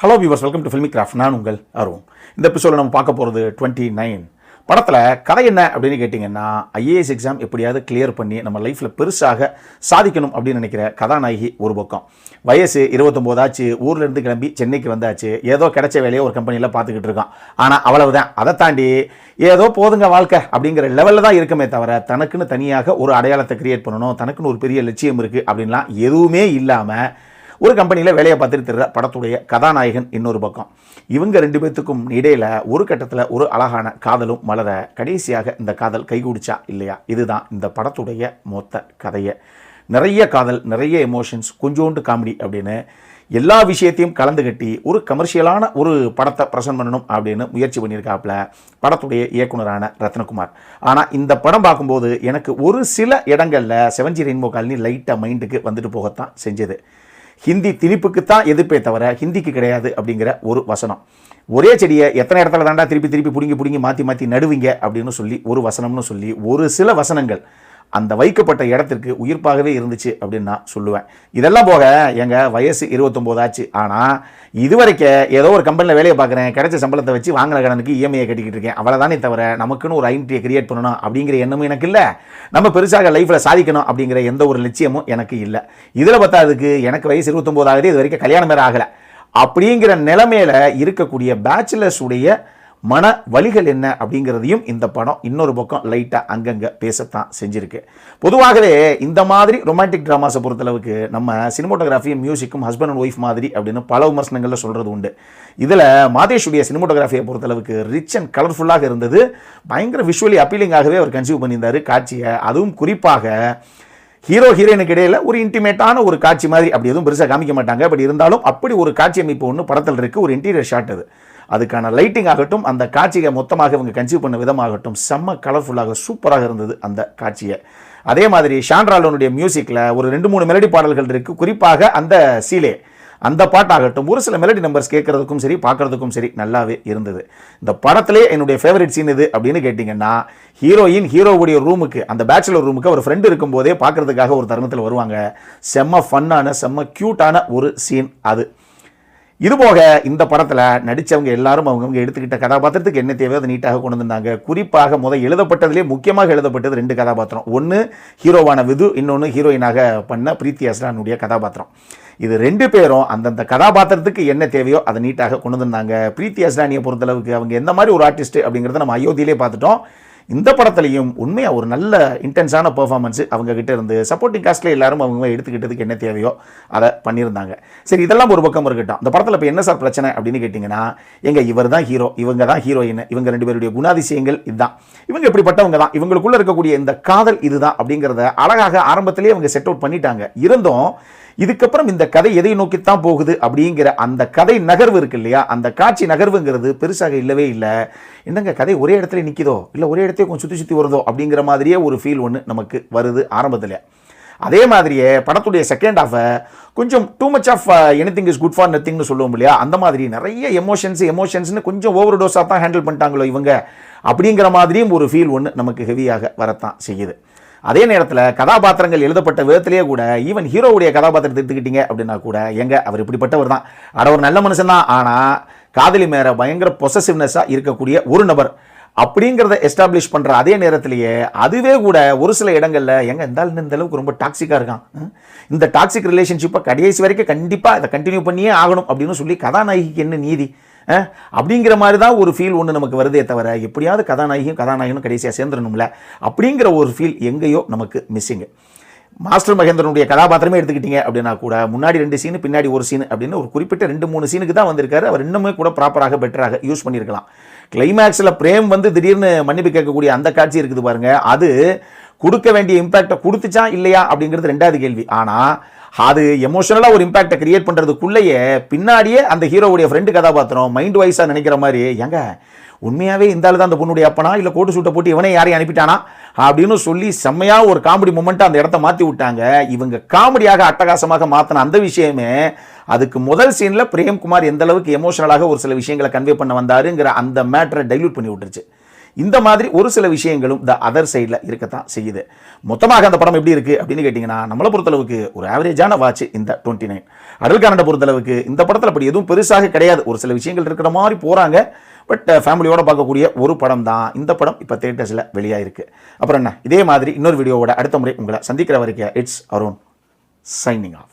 Hello viewers, welcome to filmi craft. நான் உங்கள் அருண். இந்த எபிசோட நம்ம பார்க்க போகிறது 29 படத்தில் கதை என்ன அப்படின்னு கேட்டிங்கன்னா, ஐஏஎஸ் எக்ஸாம் எப்படியாவது கிளியர் பண்ணி நம்ம லைஃப்பில் பெருசாக சாதிக்கணும் அப்படின்னு நினைக்கிற கதாநாயகி ஒரு பக்கம். வயசு 29 ஆச்சு, ஊர்லேருந்து கிளம்பி சென்னைக்கு வந்தாச்சு. ஏதோ கிடைச்ச வேலையை ஒரு கம்பெனியில் பார்த்துக்கிட்டு இருக்கான். ஆனால் அவ்வளவுதான். அதை தாண்டி ஏதோ போதுங்க வாழ்க்கை அப்படிங்கிற லெவலில் தான் இருக்குமே தவிர, தனக்குன்னு தனியாக ஒரு அடையாளத்தை கிரியேட் பண்ணணும், தனக்குன்னு ஒரு பெரிய லட்சியம் இருக்குது அப்படின்லாம் எதுவுமே இல்லாமல் ஒரு கம்பெனியில் வேலையை பார்த்துட்டு தருகிற படத்துடைய கதாநாயகன் இன்னொரு பக்கம். இவங்க ரெண்டு பேர்த்துக்கும் இடையில் ஒரு கட்டத்தில் ஒரு அழகான காதலும் மலர, கடைசியாக இந்த காதல் கைகூடிச்சா இல்லையா, இதுதான் இந்த படத்துடைய மொத்த கதையை. நிறைய காதல், நிறைய எமோஷன்ஸ், கொஞ்சோண்டு காமெடி அப்படின்னு எல்லா விஷயத்தையும் கலந்து கட்டி ஒரு கமர்ஷியலான ஒரு படத்தை ப்ரெசென்ட் பண்ணணும் அப்படின்னு முயற்சி பண்ணியிருக்காப்புல படத்துடைய இயக்குனரான ரத்னகுமார். ஆனால் இந்த படம் பார்க்கும்போது எனக்கு ஒரு சில இடங்களில் 7G ரெயின்போ காலனி லைட்டாக மைண்டுக்கு வந்துட்டு போகத்தான் செஞ்சது. ஹிந்தி திணிப்புக்கு தான் எதிர்ப்பே தவிர ஹிந்திக்கு கிடையாது அப்படிங்கிற ஒரு வசனம். ஒரே செடியை எத்தனை இடத்துல தாண்டா திருப்பி பிடுங்கி மாற்றி நடுவீங்க அப்படின்னு சொல்லி ஒரு வசனம்னு சொல்லி ஒரு சில வசனங்கள் அந்த வைக்கப்பட்ட இடத்திற்கு உயிர்ப்பாகவே இருந்துச்சு அப்படின்னு நான் சொல்லுவேன். இதெல்லாம் போக எங்கள் வயசு 29 ஆச்சு. ஆனால் இதுவரைக்கும் ஏதோ ஒரு கம்பெனியில் வேலையை பார்க்குறேன், கிடைச்ச சம்பளத்தை வச்சு வாங்கின கடனுக்கு இஎம்ஐயை கட்டிக்கிட்டு இருக்கேன். அவ்வளோதானே தவிர நமக்குன்னு ஒரு ஐடென்டிட்டியை கிரியேட் பண்ணணும் அப்படிங்கிற எண்ணமும் எனக்கு இல்லை. நம்ம பெருசாக லைஃப்பில் சாதிக்கணும் அப்படிங்கிற எந்த ஒரு லட்சியமும் எனக்கு இல்லை. இதில் பார்த்தாதுக்கு எனக்கு வயசு 29 ஆகுது, இது வரைக்கும் கல்யாணம் வேறு ஆகலை. அப்படிங்கிற நிலைமையில் இருக்கக்கூடிய பேச்சுலர்ஸ் உடைய மன வலிகள் என்ன அப்படிங்கிறதையும் இந்த படம் இன்னொரு பக்கம் லைட்டாக அங்கங்கே பேசத்தான் செஞ்சுருக்கு. பொதுவாகவே இந்த மாதிரி ரொமான்டிக் ட்ராமாஸை பொறுத்தளவுக்கு நம்ம சினிமோட்டோகிராஃபியும் மியூசிக்கும் ஹஸ்பண்ட் அண்ட் ஒய்ஃப் மாதிரி அப்படின்னு பல விமர்சனங்களில் சொல்கிறது உண்டு. இதில் மாதேஷுடைய சினிமோட்டோகிராஃபியை பொறுத்தளவுக்கு ரிச் அண்ட் கலர்ஃபுல்லாக இருந்தது. பயங்கர விஷுவலி அப்பீலிங்காகவே அவர் கன்சியூவ் பண்ணியிருந்தார் காட்சியை. அதுவும் குறிப்பாக ஹீரோ ஹீரோயினுக்கு இடையில் ஒரு இன்டிமேட்டான ஒரு காட்சி மாதிரி, அப்படி எதுவும் பெருசாக காமிக்க மாட்டாங்க. பட் இருந்தாலும் அப்படி ஒரு காட்சி அமைப்பு ஒன்று படத்தில் இருக்குது. ஒரு இன்டீரியர் ஷாட் அது. அதுக்கான லைட்டிங் ஆகட்டும், அந்த காட்சியை மொத்தமாக இவங்க கன்சியூவ் பண்ண விதமாகட்டும், செம்ம கலர்ஃபுல்லாக சூப்பராக இருந்தது அந்த காட்சியை. அதே மாதிரி ஷான்ராலனுடைய மியூசிக்கில் ஒரு 2-3 மெலடி பாடல்கள் இருக்குது. குறிப்பாக அந்த சீலே அந்த பாட்டாகட்டும், ஒரு சில மெலடி நம்பர்ஸ் கேட்கறதுக்கும் சரி பார்க்கறதுக்கும் சரி நல்லாவே இருந்தது. இந்த படத்திலே என்னுடைய ஃபேவரட் சீன் இது அப்படின்னு கேட்டிங்கன்னா, ஹீரோவுடைய ரூமுக்கு, அந்த பேச்சுலர் ரூமுக்கு ஒரு ஃப்ரெண்டு இருக்கும்போதே பார்க்கறதுக்காக ஒரு தருணத்தில் வருவாங்க. செம்ம ஃபன்னான, செம்ம க்யூட்டான ஒரு சீன் அது. இதுபோக இந்த படத்தில் நடித்தவங்க எல்லாரும் அவங்கவுங்க எடுத்துக்கிட்ட கதாபாத்திரத்துக்கு என்ன தேவையோ அதை நீட்டாக கொண்டு வந்திருந்தாங்க. குறிப்பாக எழுதப்பட்டதிலே முக்கியமாக எழுதப்பட்டது 2 கதாபாத்திரம். ஒன்று ஹீரோவான விது, இன்னொன்று ஹீரோயினாக பண்ண பிரீத்தி அஸ்ரானுடைய கதாபாத்திரம். இது 2 பேரும் அந்தந்த கதாபாத்திரத்துக்கு என்ன தேவையோ அதை நீட்டாக கொண்டு வந்திருந்தாங்க. பிரீத்தி அஸ்ரானியை பொறுத்தளவுக்கு அவங்க எந்த மாதிரி ஒரு ஆர்டிஸ்ட் அப்படிங்கிறத நம்ம அயோத்தியிலே பார்த்துட்டோம். இந்த படத்துலையும் உண்மையாக ஒரு நல்ல இன்டென்ஸான பெர்ஃபார்மன்ஸ் அவங்க கிட்ட இருந்து சப்போர்ட்டிங் காஸ்ட்ல எல்லாரும் அவங்க எடுத்துக்கிட்டதுக்கு என்ன தேவையோ அதை பண்ணியிருந்தாங்க. சரி, இதெல்லாம் ஒரு பக்கம் இருக்கட்டும். இந்த படத்தில் இப்போ என்ன சார் பிரச்சனை அப்படின்னு கேட்டிங்கன்னா, இவர் தான் ஹீரோ, இவங்க தான் ஹீரோயின், இவங்க 2 பேருடைய குணாதிசயங்கள் இதுதான், இவங்க இப்படிப்பட்டவங்க தான், இவங்களுக்குள்ள இருக்கக்கூடிய இந்த காதல் இதுதான் அப்படிங்கிறத அழகாக ஆரம்பத்திலேயே அவங்க செட் அவுட் பண்ணிட்டாங்க. இருந்தும் இதுக்கப்புறம் இந்த கதை எதை நோக்கித்தான் போகுது அப்படிங்கிற அந்த கதை நகர்வு இருக்கு இல்லையா, அந்த காட்சி நகர்வுங்கிறது பெருசாக இல்லவே இல்லை. என்னங்க கதை ஒரே இடத்துல நிற்கிதோ, இல்லை ஒரே இடத்தையும் கொஞ்சம் சுற்றி வருதோ அப்படிங்கிற மாதிரியே ஒரு ஃபீல் ஒன்று நமக்கு வருது ஆரம்பத்தில். அதே மாதிரியே படத்துடைய செகண்ட் ஹாஃபை கொஞ்சம் too much of anything is good for நத்திங்னு சொல்லுவோம் இல்லையா, அந்த மாதிரி நிறைய எமோஷன்ஸ்னு கொஞ்சம் ஓவர் டோஸாக தான் ஹேண்டில் பண்ணிட்டாங்களோ இவங்க அப்படிங்கிற மாதிரியும் ஒரு ஃபீல் ஒன்று நமக்கு ஹெவியாக வரத்தான் செய்யுது. அதே நேரத்தில் கதாபாத்திரங்கள் எழுதப்பட்ட விதத்திலேயே கூட, ஈவன் ஹீரோவுடைய கதாபாத்திரத்தை எடுத்துக்கிட்டீங்க அப்படின்னா கூட, அவர் இப்படிப்பட்டவர் தான், ஒரு நல்ல மனுஷன் தான், ஆனால் காதலி மேல பயங்கர பொசசிவ்னஸாக இருக்கக்கூடிய ஒரு நபர் அப்படிங்கிறத எஸ்டாப்ளிஷ் பண்ணுற அதே நேரத்திலேயே அதுவே கூட ஒரு சில இடங்களில் இந்த அளவுக்கு ரொம்ப டாக்ஸிக்காக இருக்கான், இந்த டாக்ஸிக் ரிலேஷன்ஷிப்பை கடைசி வரைக்கும் கண்டிப்பாக இதை கண்டினியூ பண்ணியே ஆகணும் அப்படின்னு சொல்லி கதாநாயகிக்கு என்ன நீதி அப்படிங்கிற மாதிரி தான் ஒரு ஃபீல் ஒன்று நமக்கு வருதே தவிர, எப்படியாவது கதாநாயகனும் கடைசியாக சேர்ந்துடணும்ல அப்படிங்கிற ஒரு ஃபீல் எங்கேயோ நமக்கு மிஸ்ஸிங்கு. மாஸ்டர் மகேந்திரனுடைய கதாபாத்திரமே எடுத்துக்கிட்டீங்க அப்படின்னா கூட, முன்னாடி 2 சீனு பின்னாடி ஒரு சீனு அப்படின்னு ஒரு குறிப்பிட்ட 2-3 சீனுக்கு தான் வந்திருக்காரு. அவர் இன்னுமே கூட ப்ராப்பராக பெட்டராக யூஸ் பண்ணியிருக்கலாம். கிளைமேக்ஸில் பிரேம் திடீர்னு மன்னிப்பு கேட்கக்கூடிய அந்த காட்சி இருக்குது பாருங்க, அது கொடுக்க வேண்டிய இம்பாக்டை கொடுத்துச்சா இல்லையா அப்படிங்கிறது 2வது கேள்வி. ஆனால் அது எமோஷனலாக ஒரு இம்பாக்டை கிரியேட் பண்ணுறதுக்குள்ளேயே பின்னாடியே அந்த ஹீரோவுடைய ஃப்ரெண்டு கதாபாத்திரம் மைண்ட் வைஸாக நினைக்கிற மாதிரி, உண்மையாகவே இந்த ஆள் தான் அந்த பொண்ணுடைய அப்பனா, இல்லை கோட்டு சூட்டை போட்டு இவனே யாரையும் அனுப்பிட்டானா அப்படின்னு சொல்லி செம்மையாக ஒரு காமெடி மூமெண்ட்டாக அந்த இடத்த மாற்றி விட்டாங்க. இவங்க காமெடியாக அட்டகாசமாக மாற்றின அந்த விஷயமே, அதுக்கு முதல் சீனில் பிரேம்குமார் எந்த அளவுக்கு எமோஷனலாக ஒரு சில விஷயங்களை கன்வே பண்ண வந்தாருங்கிற அந்த மேட்டரை டைல்யூட் பண்ணி விட்டுருச்சு. இந்த மாதிரி ஒரு சில விஷயங்களும் த அதர் சைடில் இருக்கத்தான் செய்யுது. மொத்தமாக அந்த படம் எப்படி இருக்குது அப்படின்னு கேட்டிங்கன்னா, நம்மளை பொறுத்தளவுக்கு ஒரு ஆவரேஜான வாட்ச் இந்த 29. அடல்காரனை பொறுத்தளவுக்கு இந்த படத்தில் அப்படி எதுவும் பெருசாக கிடையாது, ஒரு சில விஷயங்கள் இருக்கிற மாதிரி போகிறாங்க. பட் ஃபேமிலியோட பார்க்கக்கூடிய ஒரு படம் தான் இந்த படம். இப்போ தியேட்டர்ஸில் வெளியாயிருக்கு. அப்புறம் என்ன, இதே மாதிரி இன்னொரு வீடியோவோட அடுத்த முறை உங்களை சந்திக்கிற வரைக்கும் இட்ஸ் அருண் சைனிங் ஆஃப்.